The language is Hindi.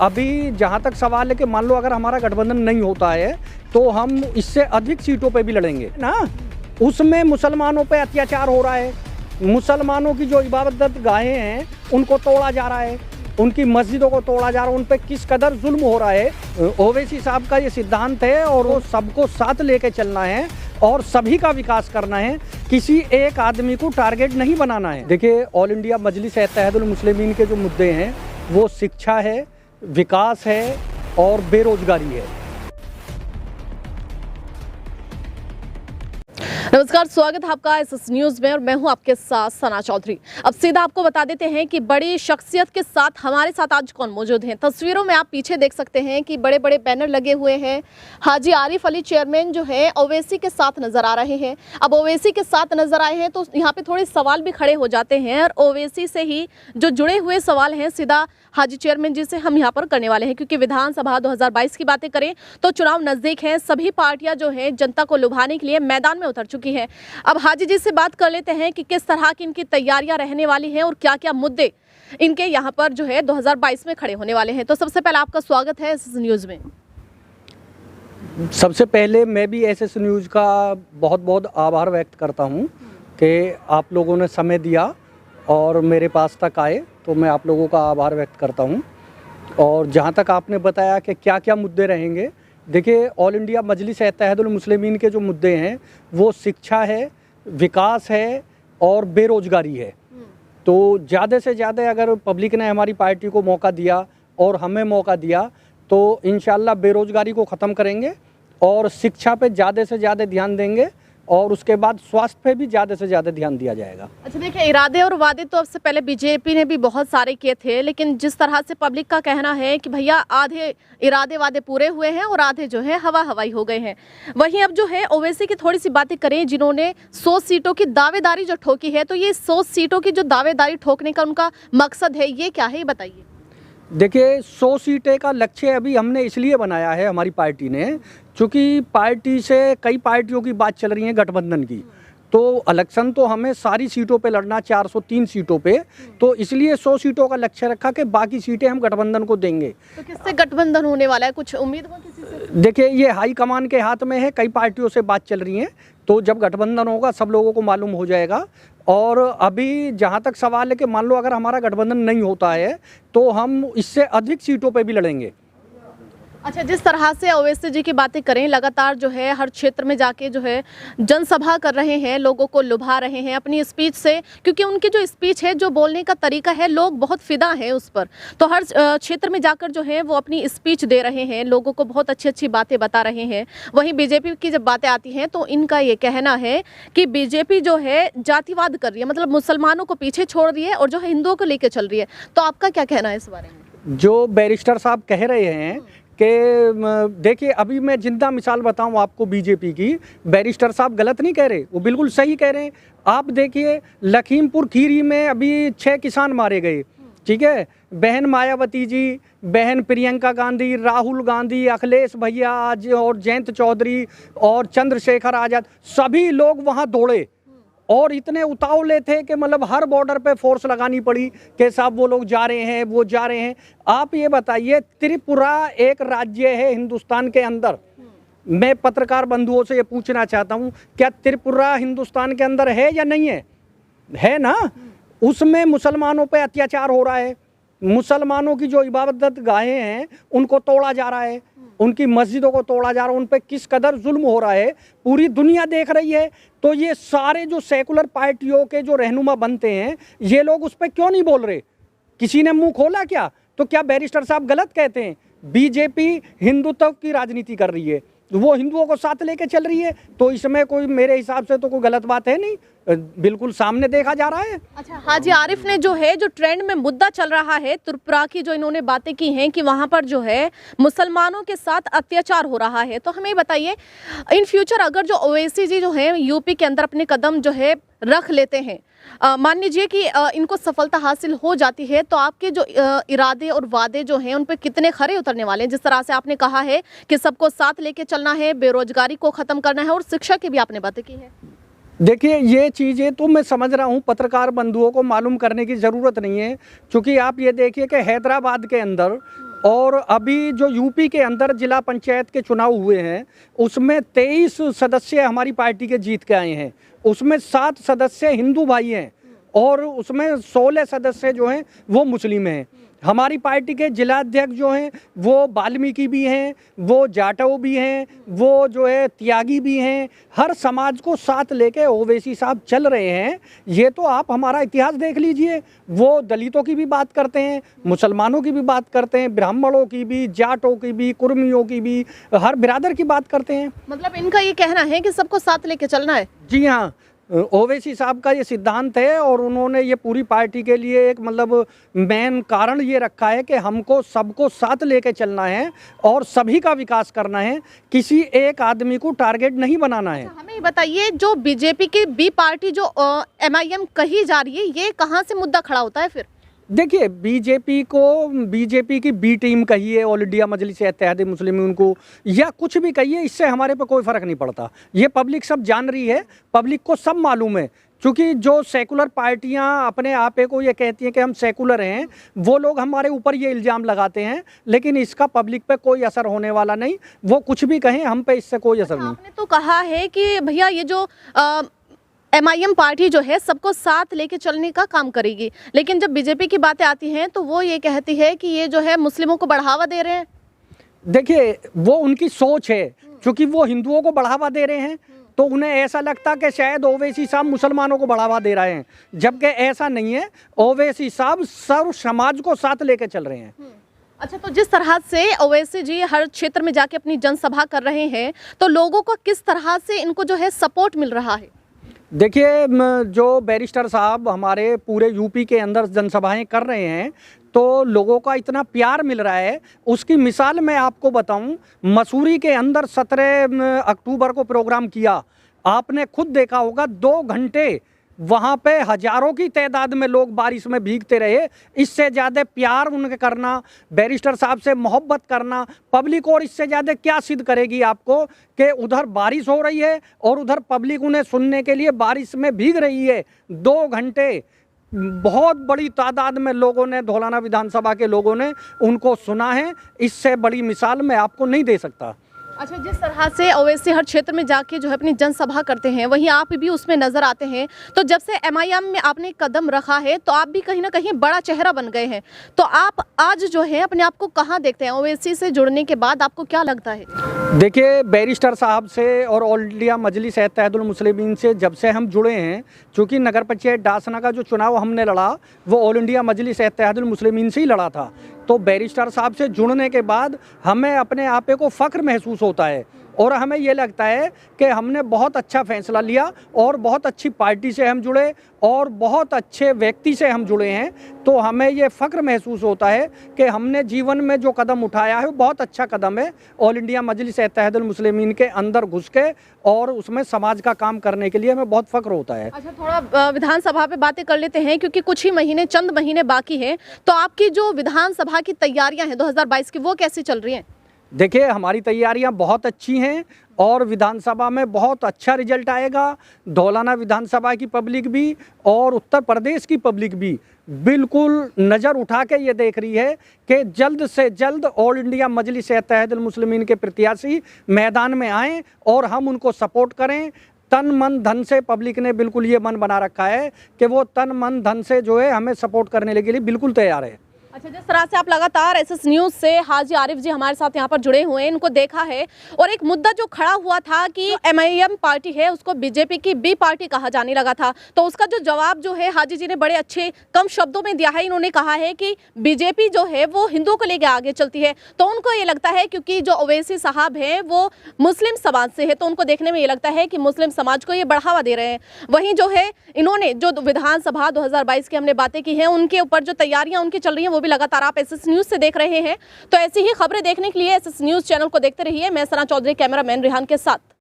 अभी जहाँ तक सवाल है कि मान लो अगर हमारा गठबंधन नहीं होता है तो हम इससे अधिक सीटों पे भी लड़ेंगे ना। उसमें मुसलमानों पे अत्याचार हो रहा है, मुसलमानों की जो इबादत गाहें हैं उनको तोड़ा जा रहा है, उनकी मस्जिदों को तोड़ा जा रहा है, उन पे किस कदर जुल्म हो रहा है। ओवैसी साहब का ये सिद्धांत है और वो सबको साथ लेके चलना है और सभी का विकास करना है, किसी एक आदमी को टारगेट नहीं बनाना है। देखिए, ऑल इंडिया मजलिस इत्तेहादुल मुस्लिमीन के जो मुद्दे हैं वो शिक्षा है, विकास है और बेरोजगारी है। नमस्कार, स्वागत है आपका इस न्यूज में और मैं हूं आपके साथ सना चौधरी। अब सीधा आपको बता देते हैं कि बड़ी शख्सियत के साथ हमारे साथ आज कौन मौजूद हैं। तस्वीरों में आप पीछे देख सकते हैं कि बड़े बड़े बैनर लगे हुए हैं। हाजी आरिफ अली चेयरमैन जो है ओवैसी के साथ नजर आ रहे हैं। अब ओवैसी के साथ नजर आए हैं तो यहाँ पे थोड़े सवाल भी खड़े हो जाते हैं और ओवैसी से ही जो जुड़े हुए सवाल हैं सीधा हाजी चेयरमैन जी से हम यहाँ पर करने वाले हैं, क्योंकि विधानसभा 2022 की बातें करें तो चुनाव नजदीक है। सभी पार्टियां जो है जनता को लुभाने के लिए मैदान में उतर चुकी है। अब हाजी जी से बात कर लेते हैं कि किस तरह की इनकी तैयारियां रहने वाली हैं और क्या क्या मुद्दे इनके यहाँ पर जो है 2022 में खड़े होने वाले हैं। तो सबसे पहले आपका स्वागत है इस न्यूज में। सबसे पहले मैं भी एसएस न्यूज़ का बहुत बहुत आभार व्यक्त करता हूँ कि आप लोगों ने समय दिया और मेरे पास तक आए, तो मैं आप लोगों का आभार व्यक्त करता हूँ। और जहाँ तक आपने बताया कि क्या क्या मुद्दे रहेंगे, देखिए, ऑल इंडिया मजलिस इत्तेहादुल मुस्लिमीन के जो मुद्दे हैं वो शिक्षा है, विकास है और बेरोजगारी है। तो ज़्यादा से ज़्यादा अगर पब्लिक ने हमारी पार्टी को मौका दिया और हमें मौका दिया तो इंशाल्लाह बेरोजगारी को ख़त्म करेंगे और शिक्षा पे ज़्यादा से ज़्यादा ध्यान देंगे और उसके बाद स्वास्थ्य पे भी ज़्यादा से ज़्यादा ध्यान दिया जाएगा। अच्छा, देखिए, इरादे और वादे तो अब से पहले बीजेपी ने भी बहुत सारे किए थे, लेकिन जिस तरह से पब्लिक का कहना है कि भैया आधे इरादे वादे पूरे हुए हैं और आधे जो है हवा हवाई हो गए हैं। वहीं अब जो है ओवैसी की थोड़ी सी बातें करें, जिन्होंने 100 सीटों की दावेदारी जो ठोकी है, तो ये 100 सीटों की जो दावेदारी ठोकने का उनका मकसद है ये क्या है, ये बताइए। देखिए, 100 सीटें का लक्ष्य अभी हमने इसलिए बनाया है हमारी पार्टी ने, क्योंकि पार्टी से कई पार्टियों की बात चल रही है गठबंधन की, तो इलेक्शन तो हमें सारी सीटों पे लड़ना, 403 सीटों पे, तो इसलिए 100 सीटों का लक्ष्य रखा कि बाकी सीटें हम गठबंधन को देंगे। तो किससे गठबंधन होने वाला है, कुछ उम्मीद हो किसी से? देखिए, ये हाई कमान के हाथ में है, कई पार्टियों से बात चल रही है, तो जब गठबंधन होगा सब लोगों को मालूम हो जाएगा। और अभी जहाँ तक सवाल है कि मान लो अगर हमारा गठबंधन नहीं होता है तो हम इससे अधिक सीटों पे भी लड़ेंगे। अच्छा, जिस तरह से ओवैसी जी की बातें करें, लगातार जो है हर क्षेत्र में जाके जो है जनसभा कर रहे हैं, लोगों को लुभा रहे हैं अपनी स्पीच से, क्योंकि उनकी जो स्पीच है, जो बोलने का तरीका है, लोग बहुत फिदा हैं उस पर। तो हर क्षेत्र में जाकर जो है वो अपनी स्पीच दे रहे हैं, लोगों को बहुत अच्छी अच्छी बातें बता रहे हैं। वहीं बीजेपी की जब बातें आती हैं तो इनका ये कहना है कि बीजेपी जो है जातिवाद कर रही है, मतलब मुसलमानों को पीछे छोड़ रही है और जो है हिंदुओं को लेकर चल रही है। तो आपका क्या कहना है इस बारे में? जो बैरिस्टर साहब कह रहे हैं कि देखिए, अभी मैं जिंदा मिसाल बताऊं आपको बीजेपी की, बैरिस्टर साहब गलत नहीं कह रहे, वो बिल्कुल सही कह रहे हैं। आप देखिए, लखीमपुर खीरी में अभी 6 किसान मारे गए, ठीक है। बहन मायावती जी, बहन प्रियंका गांधी, राहुल गांधी, अखिलेश भैया आज और जयंत चौधरी और चंद्रशेखर आज़ाद, सभी लोग वहाँ दौड़े और इतने उतावले थे कि मतलब हर बॉर्डर पे फोर्स लगानी पड़ी कि साहब वो लोग जा रहे हैं, वो जा रहे हैं। आप ये बताइए, त्रिपुरा एक राज्य है हिंदुस्तान के अंदर, मैं पत्रकार बंधुओं से ये पूछना चाहता हूँ, क्या त्रिपुरा हिंदुस्तान के अंदर है या नहीं है? है ना। उसमें मुसलमानों पे अत्याचार हो रहा है, मुसलमानों की जो इबादत गाहें हैं उनको तोड़ा जा रहा है, उनकी मस्जिदों को तोड़ा जा रहा है, उन पे किस कदर जुल्म हो रहा है पूरी दुनिया देख रही है। तो ये सारे जो सेकुलर पार्टियों के जो रहनुमा बनते हैं, ये लोग उस पर क्यों नहीं बोल रहे? किसी ने मुंह खोला क्या? तो क्या बैरिस्टर साहब गलत कहते हैं? बीजेपी हिंदुत्व की राजनीति कर रही है, वो हिंदुओं को साथ लेके चल रही है, तो इसमें कोई मेरे हिसाब से तो कोई गलत बात है नहीं, बिल्कुल सामने देखा जा रहा है। अच्छा, हाजी आरिफ ने जो है, जो ट्रेंड में मुद्दा चल रहा है त्रिपुरा की, जो इन्होंने बातें की हैं कि वहां पर जो है मुसलमानों के साथ अत्याचार हो रहा है, तो हमें बताइए इन फ्यूचर अगर जो ओवैसी जी जो है यूपी के अंदर अपने कदम जो है रख लेते हैं, मान लीजिए कि इनको सफलता हासिल हो जाती है, तो आपके जो इरादे और वादे जो हैं उन पर कितने खरे उतरने वाले हैं? जिस तरह से आपने कहा है कि सबको साथ लेके चलना है, बेरोजगारी को ख़त्म करना है और शिक्षा की भी आपने बातें की है। देखिए, ये चीज़ें तो मैं समझ रहा हूँ, पत्रकार बंधुओं को मालूम करने की ज़रूरत नहीं है, क्योंकि आप ये देखिए कि हैदराबाद के अंदर और अभी जो यूपी के अंदर जिला पंचायत के चुनाव हुए हैं उसमें 23 सदस्य हमारी पार्टी के जीत के आए हैं, उसमें 7 सदस्य हिंदू भाई हैं और उसमें 16 सदस्य जो हैं वो मुस्लिम हैं। हमारी पार्टी के जिलाध्यक्ष जो हैं वो वाल्मीकि भी हैं, वो जाटव भी हैं, वो जो है त्यागी भी हैं। हर समाज को साथ लेके ओवैसी साहब चल रहे हैं। ये तो आप हमारा इतिहास देख लीजिए, वो दलितों की भी बात करते हैं, मुसलमानों की भी बात करते हैं, ब्राह्मणों की भी, जाटों की भी, कुर्मियों की भी, हर बिरादर की बात करते हैं। मतलब इनका ये कहना है कि सबको साथ लेके चलना है। जी हाँ, ओवैसी साहब का ये सिद्धांत है और उन्होंने ये पूरी पार्टी के लिए एक मतलब मेन कारण ये रखा है कि हमको सबको साथ लेके चलना है और सभी का विकास करना है, किसी एक आदमी को टारगेट नहीं बनाना है। हमें ये बताइए, जो बीजेपी की बी पार्टी जो MIM कही जा रही है, ये कहाँ से मुद्दा खड़ा होता है फिर? देखिए, बीजेपी की बी टीम कहिए, ऑल इंडिया मजलिस-ए-इत्तेहाद मुस्लिमीन को, या कुछ भी कहिए, इससे हमारे पे कोई फ़र्क नहीं पड़ता। ये पब्लिक सब जान रही है, पब्लिक को सब मालूम है। क्योंकि जो सेकुलर पार्टियां अपने आप को ये कहती हैं कि हम सेकुलर हैं, वो लोग हमारे ऊपर ये इल्ज़ाम लगाते हैं, लेकिन इसका पब्लिक पे कोई असर होने वाला नहीं। वो कुछ भी कहें, हम पे इससे कोई असर नहीं। आपने तो कहा है कि भैया ये जो MIM पार्टी जो है सबको साथ लेके चलने का काम करेगी, लेकिन जब बीजेपी की बातें आती हैं तो वो ये कहती है कि ये जो है मुस्लिमों को बढ़ावा दे रहे हैं। देखिए, वो उनकी सोच है, क्योंकि वो हिंदुओं को बढ़ावा दे रहे हैं तो उन्हें ऐसा लगता कि शायद ओवैसी साहब मुसलमानों को बढ़ावा दे रहे हैं, जबकि ऐसा नहीं है। ओवैसी साहब सर्व समाज को साथ लेके चल रहे हैं। अच्छा, तो जिस तरह से ओवैसी जी हर क्षेत्र में जाके अपनी जनसभा कर रहे हैं, तो लोगों को किस तरह से इनको जो है सपोर्ट मिल रहा है? देखिए, जो बैरिस्टर साहब हमारे पूरे यूपी के अंदर जनसभाएं कर रहे हैं तो लोगों का इतना प्यार मिल रहा है। उसकी मिसाल मैं आपको बताऊं, मसूरी के अंदर 17 अक्टूबर को प्रोग्राम किया, आपने खुद देखा होगा, 2 घंटे वहाँ पे हजारों की तादाद में लोग बारिश में भीगते रहे। इससे ज़्यादा प्यार उनके करना, बैरिस्टर साहब से मोहब्बत करना पब्लिक और इससे ज़्यादा क्या सिद्ध करेगी आपको कि उधर बारिश हो रही है और उधर पब्लिक उन्हें सुनने के लिए बारिश में भीग रही है। 2 घंटे बहुत बड़ी तादाद में लोगों ने, धौलाना विधानसभा के लोगों ने उनको सुना है। इससे बड़ी मिसाल मैं आपको नहीं दे सकता। अच्छा, जिस तरह से ओवैसी हर क्षेत्र में जाके जो है अपनी जनसभा करते हैं, वहीं आप भी उसमें नजर आते हैं। तो जब से MIM में आपने कदम रखा है तो आप भी कहीं ना कहीं बड़ा चेहरा बन गए हैं। तो आप आज जो है अपने आप को कहाँ देखते हैं? ओवैसी से जुड़ने के बाद आपको क्या लगता है? देखिए, बैरिस्टर साहब से और ऑल इंडिया मजलिस-ए-इत्तेहाद मुस्लिमीन से जब से हम जुड़े हैं, चूँकि नगर पंचायत डासना का जो चुनाव हमने लड़ा वो ऑल इंडिया मजलिस-ए-इत्तेहाद मुस्लिमीन से ही लड़ा था, तो बैरिस्टर साहब से जुड़ने के बाद हमें अपने आप को फ़ख्र महसूस होता है और हमें ये लगता है कि हमने बहुत अच्छा फैसला लिया और बहुत अच्छी पार्टी से हम जुड़े और बहुत अच्छे व्यक्ति से हम जुड़े हैं। तो हमें ये फ़ख्र महसूस होता है कि हमने जीवन में जो कदम उठाया है वो बहुत अच्छा कदम है। ऑल इंडिया मजलिस-ए-इत्तेहाद मुस्लिमीन के अंदर घुस के और उसमें समाज का काम करने के लिए हमें बहुत फ़ख्र होता है। अच्छा, थोड़ा विधानसभा पे बातें कर लेते हैं, क्योंकि कुछ ही महीने, चंद महीने बाकी हैं। तो आपकी जो विधानसभा की तैयारियां हैं 2022 की, वो कैसी चल रही हैं? देखिए, हमारी तैयारियां बहुत अच्छी हैं और विधानसभा में बहुत अच्छा रिजल्ट आएगा। धौलाना विधानसभा की पब्लिक भी और उत्तर प्रदेश की पब्लिक भी बिल्कुल नज़र उठा के ये देख रही है कि जल्द से जल्द ऑल इंडिया मजलिस-ए-इत्तेहाद मुस्लिमीन के प्रत्याशी मैदान में आएँ और हम उनको सपोर्ट करें। तन मन धन से पब्लिक ने बिल्कुल ये मन बना रखा है कि वो तन मन धन से जो है हमें सपोर्ट करने के लिए बिल्कुल तैयार है। अच्छा, जिस तरह से आप लगातार SS न्यूज़ से हाजी आरिफ जी हमारे साथ यहाँ पर जुड़े हुए हैं, इनको देखा है और एक मुद्दा जो खड़ा हुआ था कि MIM पार्टी है उसको बीजेपी की बी पार्टी कहा जाने लगा था, तो उसका जो जवाब जो है हाजी जी ने बड़े अच्छे कम शब्दों में दिया है। इन्होंने कहा है कि बीजेपी जो है वो हिंदुओं को लेकर आगे चलती है। तो उनको ये लगता है, क्योंकि जो ओवैसी साहब हैं वो मुस्लिम समाज से है, तो उनको देखने में ये लगता है कि मुस्लिम समाज को ये बढ़ावा दे रहे हैं। वहीं जो है इन्होंने जो विधानसभा 2022 की हमने बातें की हैं, उनके ऊपर जो तैयारियां उनकी चल रही हैं वो भी लगातार आप SS न्यूज़ से देख रहे हैं। तो ऐसी ही खबरें देखने के लिए SS न्यूज़ चैनल को देखते रहिए। मैं सना चौधरी, कैमरामैन रिहान के साथ।